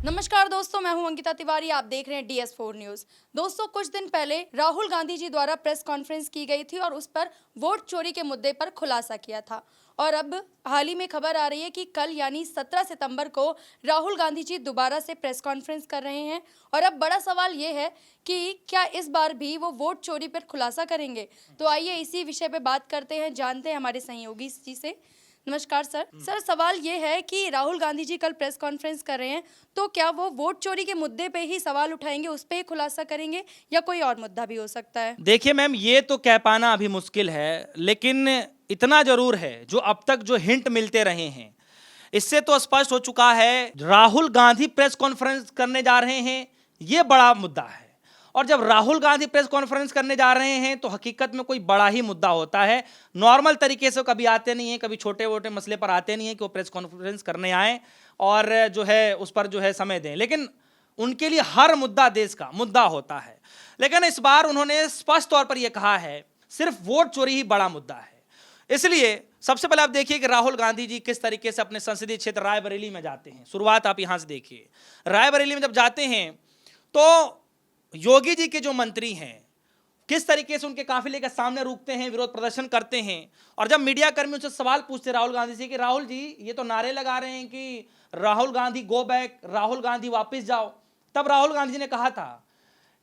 नमस्कार दोस्तों, मैं हूं अंकिता तिवारी। आप देख रहे हैं DS4 न्यूज़। दोस्तों, कुछ दिन पहले राहुल गांधी जी द्वारा प्रेस कॉन्फ्रेंस की गई थी और उस पर वोट चोरी के मुद्दे पर खुलासा किया था। और अब हाल ही में खबर आ रही है कि कल यानी 17 सितंबर को राहुल गांधी जी दोबारा से प्रेस कॉन्फ्रेंस कर रहे हैं। और अब बड़ा सवाल ये है कि क्या इस बार भी वो वोट चोरी पर खुलासा करेंगे। तो आइए इसी विषय पर बात करते हैं, जानते हैं हमारे सहयोगी जी से। नमस्कार सर। सवाल ये है कि राहुल गांधी जी कल प्रेस कॉन्फ्रेंस कर रहे हैं, तो क्या वो वोट चोरी के मुद्दे पे ही सवाल उठाएंगे, उस पे ही खुलासा करेंगे, या कोई और मुद्दा भी हो सकता है? देखिए मैम, ये तो कह पाना अभी मुश्किल है, लेकिन इतना जरूर है जो अब तक जो हिंट मिलते रहे हैं इससे तो स्पष्ट हो चुका है राहुल गांधी प्रेस कॉन्फ्रेंस करने जा रहे हैं, ये बड़ा मुद्दा है। और जब राहुल गांधी प्रेस कॉन्फ्रेंस करने जा रहे हैं तो हकीकत में कोई बड़ा ही मुद्दा होता है। नॉर्मल तरीके से कभी आते नहीं है, कभी छोटे मोटे मसले पर आते नहीं है कि वो प्रेस कॉन्फ्रेंस करने आए और जो है उस पर जो है समय दें, लेकिन उनके लिए हर मुद्दा देश का मुद्दा होता है। लेकिन इस बार उन्होंने स्पष्ट तौर पर यह कहा है सिर्फ वोट चोरी ही बड़ा मुद्दा है। इसलिए सबसे पहले आप देखिए कि राहुल गांधी जी किस तरीके से अपने संसदीय क्षेत्र रायबरेली में जाते हैं। शुरुआत आप यहां से देखिए। रायबरेली में जब जाते हैं तो योगी जी के जो मंत्री हैं किस तरीके से उनके काफिले के सामने रुकते हैं, विरोध प्रदर्शन करते हैं। और जब मीडिया कर्मी उनसे सवाल पूछते राहुल गांधी से कि राहुल जी ये तो नारे लगा रहे हैं कि राहुल गांधी गो बैक, राहुल गांधी वापस जाओ, तब राहुल गांधी जी ने कहा था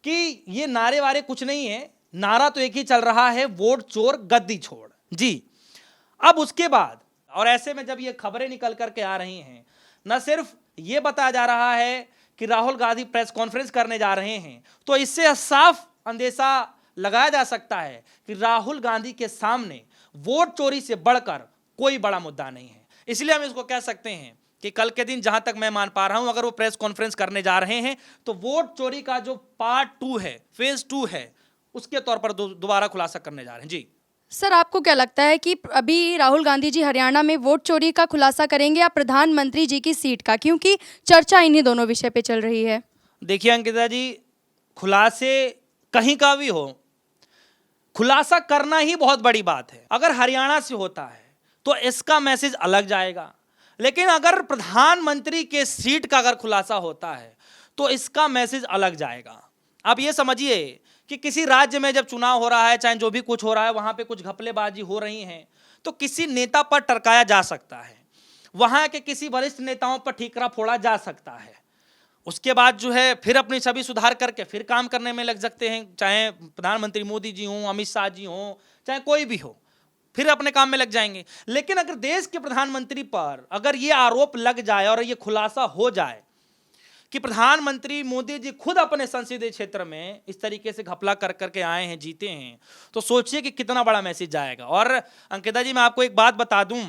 कि ये नारे वारे कुछ नहीं है, नारा तो एक ही चल रहा है, वोट चोर गद्दी छोड़। जी, अब उसके बाद और ऐसे में जब ये खबरें निकल करके आ रही हैं, न सिर्फ ये बताया जा रहा है कि राहुल गांधी प्रेस कॉन्फ्रेंस करने जा रहे हैं, तो इससे साफ अंदेशा लगाया जा सकता है कि राहुल गांधी के सामने वोट चोरी से बढ़कर कोई बड़ा मुद्दा नहीं है। इसलिए हम इसको कह सकते हैं कि कल के दिन जहां तक मैं मान पा रहा हूं, अगर वो प्रेस कॉन्फ्रेंस करने जा रहे हैं तो वोट चोरी का जो पार्ट 2 है, फेज 2 है, उसके तौर पर दोबारा खुलासा करने जा रहे हैं। जी सर, आपको क्या लगता है कि अभी राहुल गांधी जी हरियाणा में वोट चोरी का खुलासा करेंगे या प्रधानमंत्री जी की सीट का, क्योंकि चर्चा इन्हीं दोनों विषय पे चल रही है? देखिए अंकिता जी, खुलासे कहीं का भी हो, खुलासा करना ही बहुत बड़ी बात है। अगर हरियाणा से होता है तो इसका मैसेज अलग जाएगा, लेकिन अगर प्रधानमंत्री के सीट का अगर खुलासा होता है तो इसका मैसेज अलग जाएगा। आप ये समझिए कि किसी राज्य में जब चुनाव हो रहा है, चाहे जो भी कुछ हो रहा है, वहां पे कुछ घपलेबाजी हो रही हैं, तो किसी नेता पर टरकाया जा सकता है, वहां के किसी वरिष्ठ नेताओं पर ठीकरा फोड़ा जा सकता है। उसके बाद जो है फिर अपनी छवि सुधार करके फिर काम करने में लग सकते हैं, चाहे प्रधानमंत्री मोदी जी हों, अमित शाह जी हों, चाहे कोई भी हो, फिर अपने काम में लग जाएंगे। लेकिन अगर देश के प्रधानमंत्री पर अगर ये आरोप लग जाए और ये खुलासा हो जाए कि प्रधानमंत्री मोदी जी खुद अपने संसदीय क्षेत्र में इस तरीके से घपला कर करके आए हैं, जीते हैं, तो सोचिए कि कितना बड़ा मैसेज जाएगा। और अंकिता जी, मैं आपको एक बात बता दूं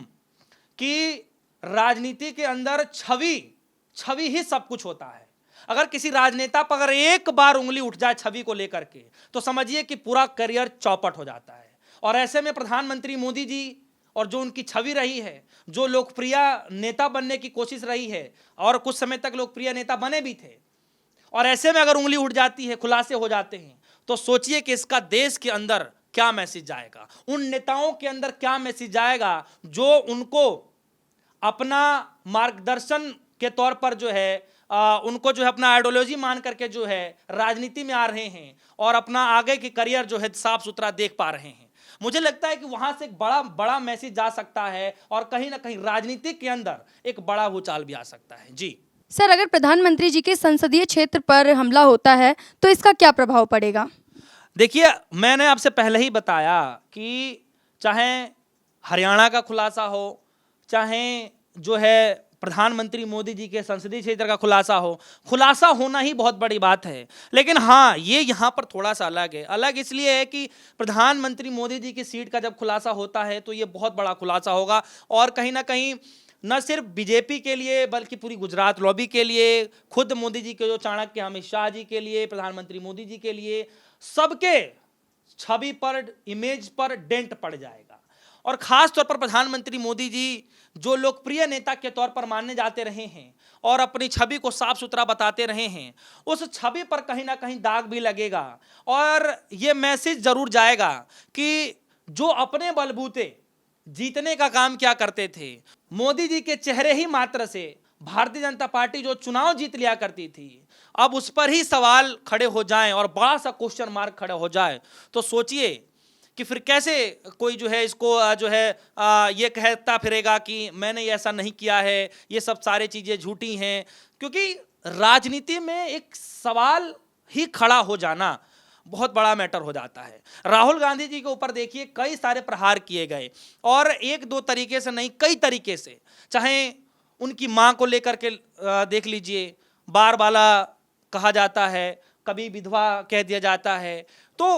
कि राजनीति के अंदर छवि ही सब कुछ होता है। अगर किसी राजनेता पर अगर एक बार उंगली उठ जाए छवि को लेकर के, तो समझिए कि पूरा करियर चौपट हो जाता है। और ऐसे में प्रधानमंत्री मोदी जी और जो उनकी छवि रही है, जो लोकप्रिय नेता बनने की कोशिश रही है और कुछ समय तक लोकप्रिय नेता बने भी थे, और ऐसे में अगर उंगली उठ जाती है, खुलासे हो जाते हैं, तो सोचिए कि इसका देश के अंदर क्या मैसेज जाएगा, उन नेताओं के अंदर क्या मैसेज जाएगा जो उनको अपना मार्गदर्शन के तौर पर जो है उनको जो है अपना आइडियोलॉजी मान करके जो है राजनीति में आ रहे हैं और अपना आगे की करियर जो है साफ सुथरा देख पा रहे हैं। मुझे लगता है कि वहां से एक बड़ा मैसेज जा सकता है और कहीं ना कहीं राजनीति के अंदर एक बड़ा भूचाल भी आ सकता है। जी सर, अगर प्रधानमंत्री जी के संसदीय क्षेत्र पर हमला होता है तो इसका क्या प्रभाव पड़ेगा? देखिए, मैंने आपसे पहले ही बताया कि चाहे हरियाणा का खुलासा हो, चाहे जो है प्रधानमंत्री मोदी जी के संसदीय क्षेत्र का खुलासा हो, खुलासा होना ही बहुत बड़ी बात है। लेकिन हाँ, ये यहाँ पर थोड़ा सा अलग है। अलग इसलिए है कि प्रधानमंत्री मोदी जी की सीट का जब खुलासा होता है तो ये बहुत बड़ा खुलासा होगा और कहीं ना कहीं न सिर्फ बीजेपी के लिए बल्कि पूरी गुजरात लॉबी के लिए, खुद मोदी जी के जो चाणक्य अमित शाह जी के लिए, प्रधानमंत्री मोदी जी के लिए, सबके छवि पर, इमेज पर डेंट पड़ जाएगा। और खास तौर पर प्रधानमंत्री मोदी जी जो लोकप्रिय नेता के तौर पर माने जाते रहे हैं और अपनी छवि को साफ सुथरा बताते रहे हैं, उस छवि पर कहीं ना कहीं दाग भी लगेगा और ये मैसेज जरूर जाएगा कि जो अपने बलबूते जीतने का काम क्या करते थे, मोदी जी के चेहरे ही मात्र से भारतीय जनता पार्टी जो चुनाव जीत लिया करती थी, अब उस पर ही सवाल खड़े हो जाएं और बड़ा सा क्वेश्चन मार्क खड़े हो जाए, तो सोचिए कि फिर कैसे कोई जो है इसको जो है ये कहता फिरेगा कि मैंने ये ऐसा नहीं किया है, ये सब सारी चीज़ें झूठी हैं। क्योंकि राजनीति में एक सवाल ही खड़ा हो जाना बहुत बड़ा मैटर हो जाता है। राहुल गांधी जी के ऊपर देखिए कई सारे प्रहार किए गए, और एक दो तरीके से नहीं, कई तरीके से। चाहे उनकी मां को लेकर के देख लीजिए, बार बाला कहा जाता है, कभी विधवा कह दिया जाता है। तो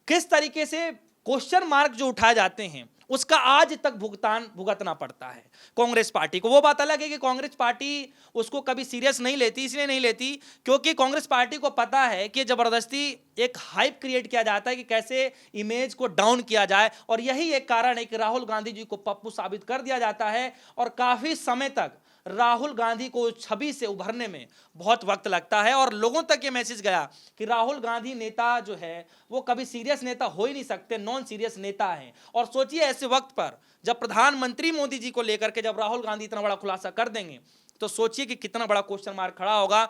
किस तरीके से क्वेश्चन मार्क जो उठाए जाते हैं उसका आज तक भुगतना पड़ता है कांग्रेस पार्टी को। वो बात अलग है कि कांग्रेस पार्टी उसको कभी सीरियस नहीं लेती, इसलिए नहीं लेती क्योंकि कांग्रेस पार्टी को पता है कि जबरदस्ती एक हाइप क्रिएट किया जाता है कि कैसे इमेज को डाउन किया जाए, और यही एक कारण है कि राहुल गांधी जी को पप्पू साबित कर दिया जाता है, और काफी समय तक राहुल गांधी को छवि से उभरने में बहुत वक्त लगता है। और लोगों तक ये मैसेज गया कि राहुल गांधी नेता जो है वो कभी सीरियस नेता हो ही नहीं सकते, नॉन सीरियस नेता हैं। और सोचिए ऐसे वक्त पर जब प्रधानमंत्री मोदी जी को लेकर के जब राहुल गांधी इतना बड़ा खुलासा कर देंगे, तो सोचिए कि कितना बड़ा क्वेश्चन मार्क खड़ा होगा।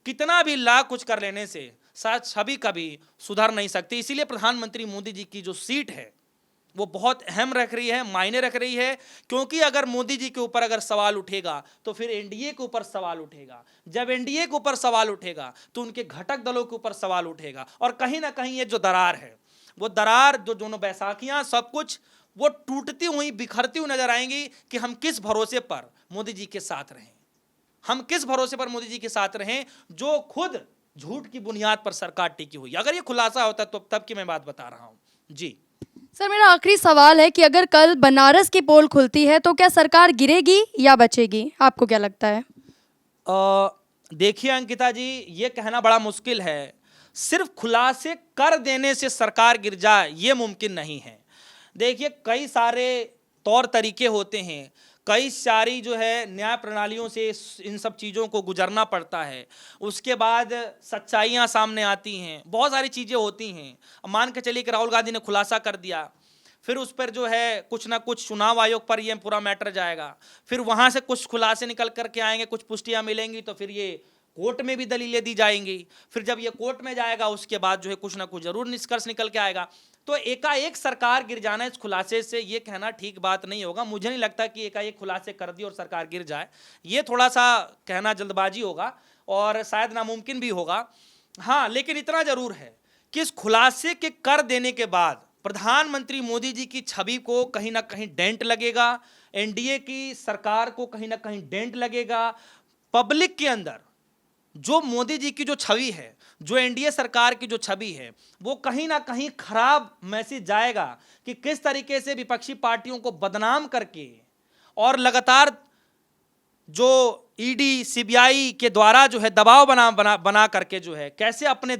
कितना भी लाख कुछ कर लेने से शायद छवि कभी सुधर नहीं सकती। इसीलिए प्रधानमंत्री मोदी जी की जो सीट है वो बहुत अहम रख रही है, मायने रख रही है, क्योंकि अगर मोदी जी के ऊपर अगर सवाल उठेगा तो फिर एनडीए के ऊपर सवाल उठेगा। जब एनडीए के ऊपर सवाल उठेगा तो उनके घटक दलों के ऊपर सवाल उठेगा, और कहीं ना कहीं ये जो दरार है, वो दरार जो दोनों बैसाखियां सब कुछ वो टूटती हुई बिखरती हुई नजर आएंगी कि हम किस भरोसे पर मोदी जी के साथ रहें, हम किस भरोसे पर मोदी जी के साथ रहें जो खुद झूठ की बुनियाद पर सरकार टिकी हुई। अगर ये खुलासा होता तो तब की मैं बात बता रहा हूं जी। सर, मेरा आखिरी सवाल है कि अगर कल बनारस की पोल खुलती है तो क्या सरकार गिरेगी या बचेगी? आपको क्या लगता है? देखिए अंकिता जी, ये कहना बड़ा मुश्किल है। सिर्फ खुलासे कर देने से सरकार गिर जाए ये मुमकिन नहीं है। देखिए कई सारे तौर तरीके होते हैं, कई सारी जो है न्याय प्रणालियों से इन सब चीज़ों को गुजरना पड़ता है, उसके बाद सच्चाइयाँ सामने आती हैं, बहुत सारी चीज़ें होती हैं। मान के चलिए कि राहुल गांधी ने खुलासा कर दिया, फिर उस पर जो है कुछ ना कुछ चुनाव आयोग पर ये पूरा मैटर जाएगा, फिर वहाँ से कुछ खुलासे निकल करके आएंगे, कुछ पुष्टियाँ मिलेंगी, तो फिर ये कोर्ट में भी दलीलें दी जाएंगी। फिर जब ये कोर्ट में जाएगा उसके बाद जो है कुछ ना कुछ जरूर निष्कर्ष निकल के आएगा। तो एकाएक सरकार गिर जाना इस खुलासे से ये कहना ठीक बात नहीं होगा। मुझे नहीं लगता कि एकाएक खुलासे कर दी और सरकार गिर जाए, ये थोड़ा सा कहना जल्दबाजी होगा और शायद नामुमकिन भी होगा। हाँ, लेकिन इतना जरूर है कि इस खुलासे के कर देने के बाद प्रधानमंत्री मोदी जी की छवि को कहीं ना कहीं डेंट लगेगा, एनडीए की सरकार को कहीं ना कहीं डेंट लगेगा। पब्लिक के अंदर जो मोदी जी की जो छवि है, जो एनडीए सरकार की जो छवि है, वो कहीं ना कहीं खराब मैसेज जाएगा कि किस तरीके से विपक्षी पार्टियों को बदनाम करके और लगातार जो ईडी सीबीआई के द्वारा जो है दबाव बना करके जो है कैसे अपने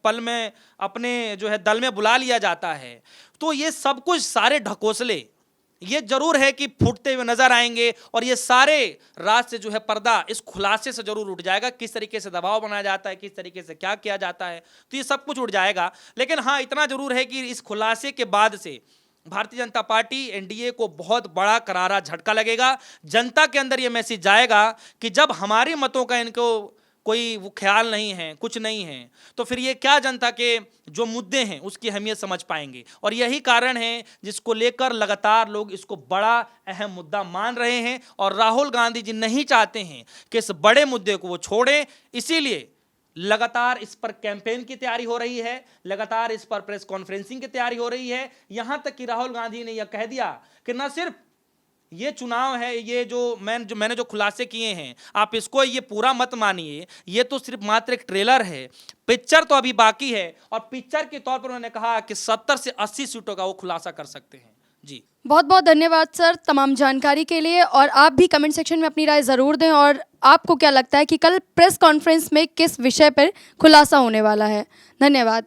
पल में अपने जो है दल में बुला लिया जाता है। तो ये सब कुछ सारे ढकोसले ये जरूर है कि फूटते हुए नजर आएंगे, और ये सारे राज से जो है पर्दा इस खुलासे से जरूर उठ जाएगा। किस तरीके से दबाव बनाया जाता है, किस तरीके से क्या किया जाता है, तो ये सब कुछ उठ जाएगा। लेकिन हाँ, इतना जरूर है कि इस खुलासे के बाद से भारतीय जनता पार्टी एनडीए को बहुत बड़ा करारा झटका लगेगा। जनता के अंदर ये मैसेज जाएगा कि जब हमारी मतों का इनको कोई वो ख्याल नहीं है, कुछ नहीं है, तो फिर ये क्या जनता के जो मुद्दे हैं उसकी अहमियत समझ पाएंगे। और यही कारण है जिसको लेकर लगातार लोग इसको बड़ा अहम मुद्दा मान रहे हैं, और राहुल गांधी जी नहीं चाहते हैं कि इस बड़े मुद्दे को वो छोड़ें। इसीलिए लगातार इस पर कैंपेन की तैयारी हो रही है, लगातार इस पर प्रेस कॉन्फ्रेंसिंग की तैयारी हो रही है। यहां तक कि राहुल गांधी ने यह कह दिया कि न सिर्फ ये चुनाव है, ये जो मैंने जो खुलासे किए हैं आप इसको ये पूरा मत मानिए, ये तो सिर्फ मात्र एक ट्रेलर है, पिक्चर तो अभी बाकी है। और पिक्चर के तौर पर उन्होंने कहा कि 70 से 80 सीटों का वो खुलासा कर सकते हैं जी। बहुत बहुत धन्यवाद सर तमाम जानकारी के लिए, और आप भी कमेंट सेक्शन में अपनी राय ज़रूर दें। और आपको क्या लगता है कि कल प्रेस कॉन्फ्रेंस में किस विषय पर खुलासा होने वाला है? धन्यवाद।